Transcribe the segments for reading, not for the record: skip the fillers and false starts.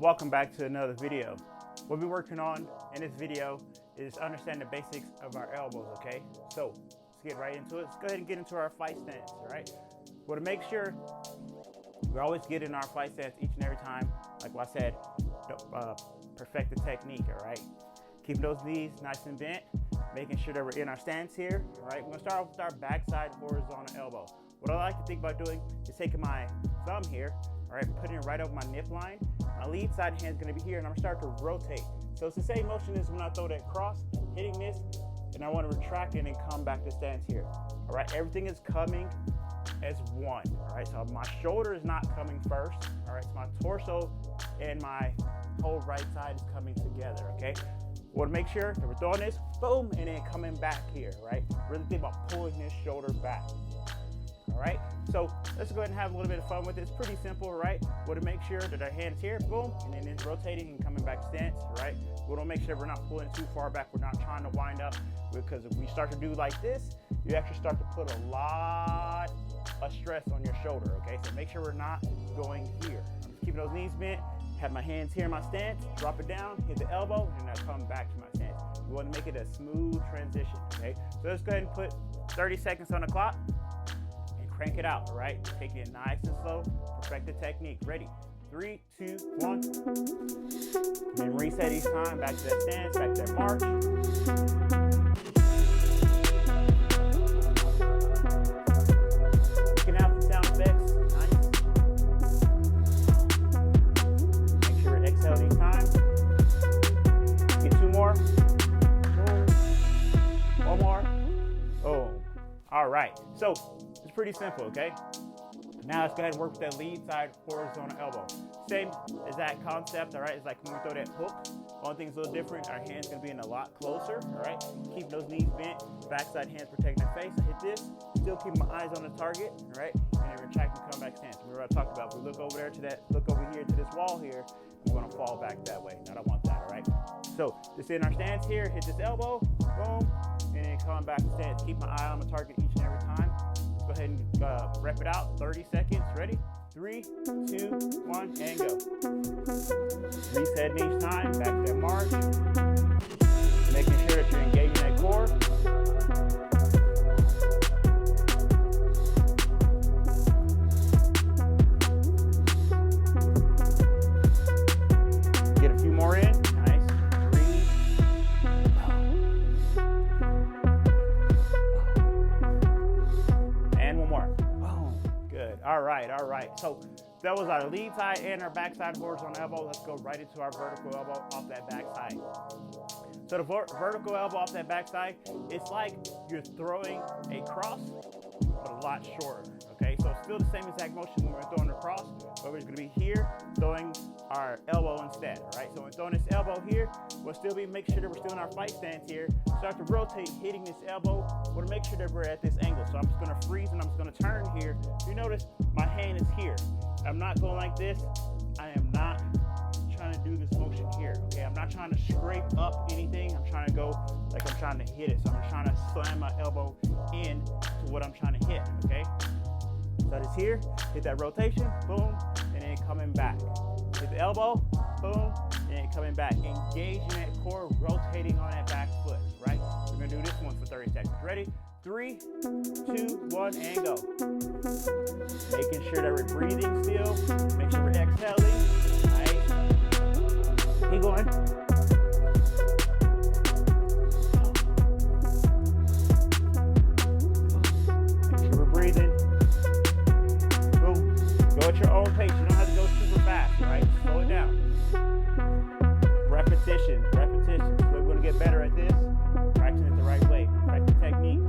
Welcome back to another video. What we're working on in this video is understand the basics of our elbows, okay? So let's get right into it. Let's go ahead and get into our fight stance, all right? Well, to make sure we always get in our fight stance each and every time, like what I said, perfect the technique, all right? Keeping those knees nice and bent, making sure that we're in our stance here, all right? We're gonna start off with our backside horizontal elbow. What I like to think about doing is taking my thumb here, all right, putting it right over my nip line. My lead side hand is gonna be here, and I'm gonna start to rotate. So it's the same motion as when I throw that cross, hitting this, and I wanna retract it and come back to stance here. All right, everything is coming as one, all right? So my shoulder is not coming first, all right? So my torso and my whole right side is coming together, okay? We wanna make sure that we're throwing this, boom, and then coming back here, right? Really think about pulling this shoulder back. All right, so let's go ahead and have a little bit of fun with it. It's pretty simple, right? We want to make sure that our hand's here, boom, and then it's rotating and coming back stance, right? We want to make sure we're not pulling too far back. We're not trying to wind up, because if we start to do like this, you actually start to put a lot of stress on your shoulder, okay? So make sure we're not going here. I'm just keeping those knees bent, have my hands here in my stance, drop it down, hit the elbow, and then I come back to my stance. We want to make it a smooth transition, okay? So let's go ahead and put 30 seconds on the clock. Crank it out, all right? Taking it nice and slow, perfect the technique. Ready? 3, 2, 1. And then reset each time, back to that stance, back to that march. You can have some sound effects, nice. Make sure we exhale each time. Get 2 more. Boom. 1 more. Oh, all right. So, it's pretty simple, okay? Now let's go ahead and work with that lead side horizontal elbow. Same exact concept, all right? It's like when we throw that hook. One thing's a little different. Our hand's gonna be in a lot closer, all right? Keep those knees bent, backside hands protecting the face. I hit this, still keep my eyes on the target, all right? And then retract and come back stance. Remember what I talked about. If we look over there to that, look over here to this wall here, I'm gonna fall back that way. I don't want that, all right? So just in our stance here, hit this elbow, boom, and then come back to stance. Keep my eye on the target each and every time. Go ahead and rep it out, 30 seconds, ready? 3, 2, 1, and go. Reset each time, back to that march. Making sure that you're engaging that core. Get a few more in, nice. 3. And 1 more. Good, all right. So that was our lead side and our backside horizontal elbow. Let's go right into our vertical elbow off that backside. So the vertical elbow off that backside, it's like you're throwing a cross, but a lot shorter, okay? So it's still the same exact motion when we're throwing the cross, but we're gonna be here throwing our elbow instead, all right? So when we're throwing this elbow here, we'll still be making sure that we're still in our fight stance here. Start to rotate, hitting this elbow. We're gonna make sure that we're at this angle. So I'm just gonna freeze and I'm just gonna turn here. You notice my hand is here. I'm not going like this. I am not trying to do this motion here, okay? I'm not trying to scrape up anything. I'm trying to go like I'm trying to hit it. So I'm just trying to slam my elbow in to what I'm trying to hit, okay? So it's here, hit that rotation, boom, and then coming back. Hit the elbow, boom, and then coming back. Engaging that core, rotating on that back foot, right? We're gonna do this one for 30 seconds. Ready? 3, 2, 1, and go. Making sure that we're breathing still. Make sure we're exhaling. Nice. Keep going. Make sure we're breathing. Boom. Go at your own pace. You don't have to go super fast, right? Slow it down. Repetition. We're going to get better at this. Practicing it the right way. Perfect the technique.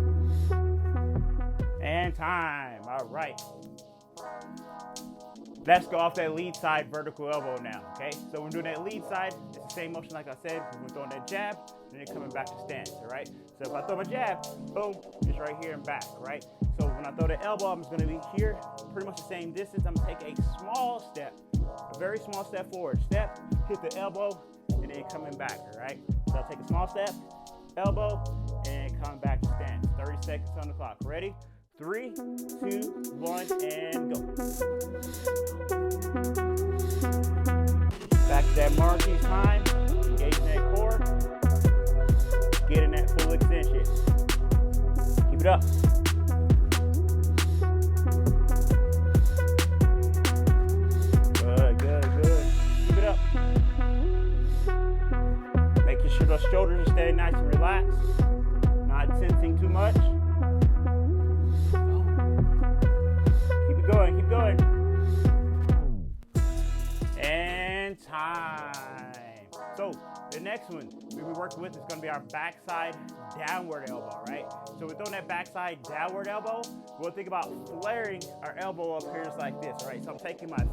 And time. All right. Let's go off that lead side vertical elbow now, okay? So when we're doing that lead side, it's the same motion like I said. We're throwing that jab, and then coming back to stance, all right? So if I throw my jab, boom, it's right here and back, right? So when I throw the elbow, I'm just gonna be here, pretty much the same distance. I'm gonna take a small step, a very small step forward. Step, hit the elbow, and then coming back, all right? So I'll take a small step, elbow, and come back to stance. 30 seconds on the clock. Ready? 3, 2, 1, and go. Back that march each time, engaging that core, getting that full extension. Keep it up. Good, good, good. Keep it up. Making sure those shoulders are staying nice and relaxed, not tensing too much. Keep it going, keep going. And time. So the next one we'll be working with is going to be our backside downward elbow, right? So we're throwing that backside downward elbow. We'll think about flaring our elbow up here just like this, right? So I'm taking my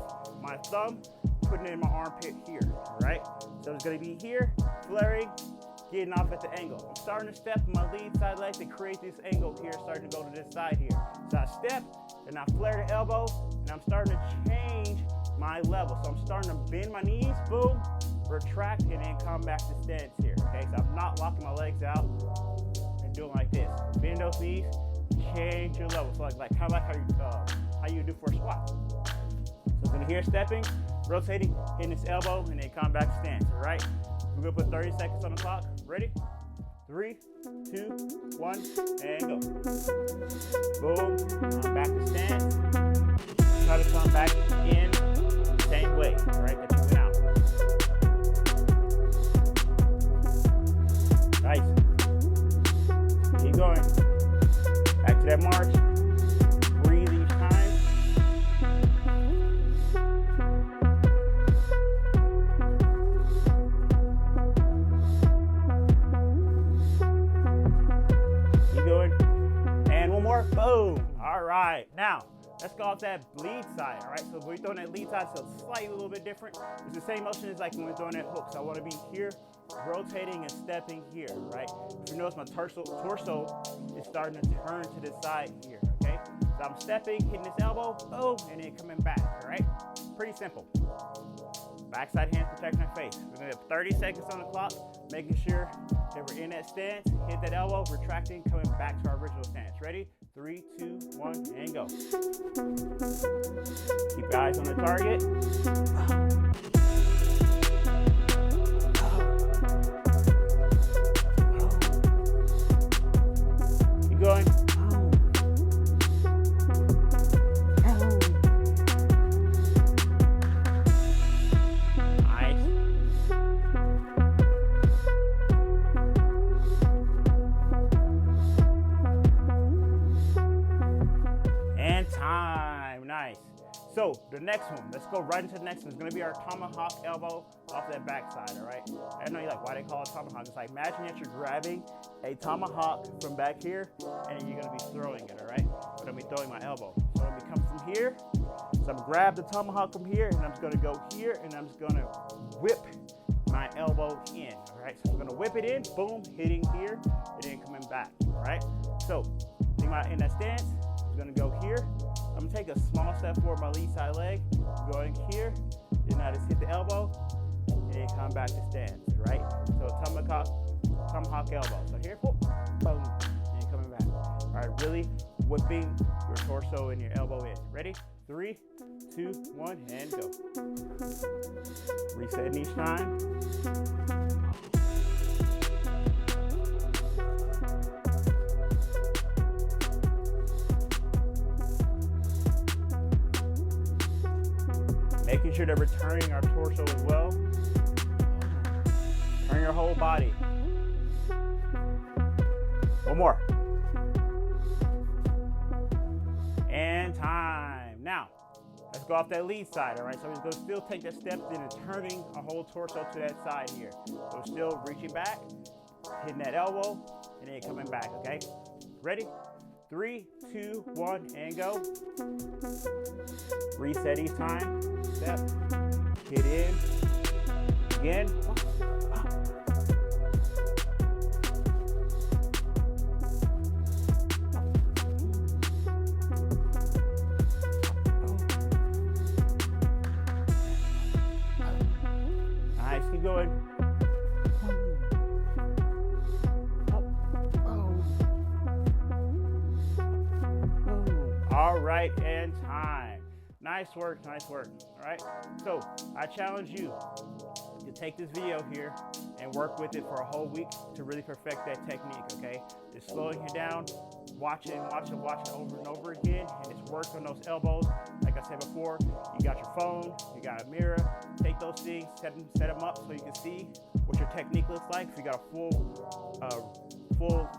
thumb, putting it in my armpit here, right? So it's going to be here, flaring, getting off at the angle. I'm starting to step my lead side leg to create this angle here, starting to go to this side here. So I step, and I flare the elbow, and I'm starting to change my level. So I'm starting to bend my knees, boom, retract, and then come back to stance here, okay? So I'm not locking my legs out and doing like this. Bend those knees, change your level. So like kind of like how you do for a squat. So I'm gonna hear stepping, rotating, hitting this elbow, and then come back to stance, all right? We're gonna put 30 seconds on the clock. Ready? 3, 2, 1, and go. Boom, back to stance. Try to come back in the same way, all right, that you went out. Nice. Keep going. Back to that march. Breathe each time. Keep going. And one more. Boom. All right. Now, let's go off that lead side, all right? So we're throwing that lead side, so it's slightly a little bit different. It's the same motion as like when we're throwing that hook. So I want to be here, rotating and stepping here, right? If you notice my torso is starting to turn to the side here, okay? So I'm stepping, hitting this elbow, boom, and then coming back, all right? Pretty simple. Backside hands protecting our face. We're gonna have 30 seconds on the clock, making sure that we're in that stance, hit that elbow, retracting, coming back to our original stance. Ready? 3, 2, 1, and go. Keep your eyes on the target. Keep going. So the next one, let's go right into the next one. It's gonna be our tomahawk elbow off that backside, all right? I know you're like, why they call it tomahawk? It's like, imagine that you're grabbing a tomahawk from back here and you're gonna be throwing it, all right? But I'm gonna be throwing my elbow. So I'm gonna come from here. So I'm gonna grab the tomahawk from here and I'm just gonna go here and I'm just gonna whip my elbow in, all right? So I'm gonna whip it in, boom, hitting here and then coming back, all right? So think about in that stance, I'm gonna go here. I'm gonna take a small step forward my lead side leg, going here, then I just hit the elbow, and then come back to stance, right? So tomahawk elbow. So here, boom, and coming back. All right, really whipping your torso and your elbow in. Ready? 3, 2, 1, and go. Resetting each time. Making sure that we're turning our torso as well. Turn your whole body. One more. And time. Now, let's go off that lead side, all right? So we're gonna still take that step, then turning our whole torso to that side here. So still reaching back, hitting that elbow, and then coming back, okay? Ready? 3, 2, 1, and go. Reset each time. Step. Hit in. Again. Nice. Keep going. All right, and time. Nice work, nice work. All right. So I challenge you to take this video here and work with it for a whole week to really perfect that technique, okay? Just slowing it down, watch it over and over again, and just work on those elbows. Like I said before, you got your phone, you got a mirror. Take those things, set them up so you can see what your technique looks like. If you got a full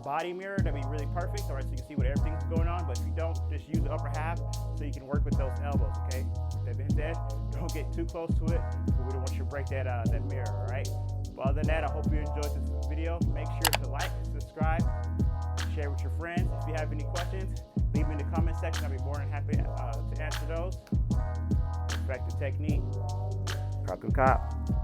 body mirror, that'd be really perfect, all right, so you can see what everything's going on. But if you don't, just use the upper half so you can work with those elbows, okay? With that being said, don't get too close to it, because we don't want you to break that mirror, all right? But other than that, I hope you enjoyed this video. Make sure to like, subscribe, share with your friends. If you have any questions, leave them in the comment section. I'll be more than happy to answer those. Perfect the technique. Cop.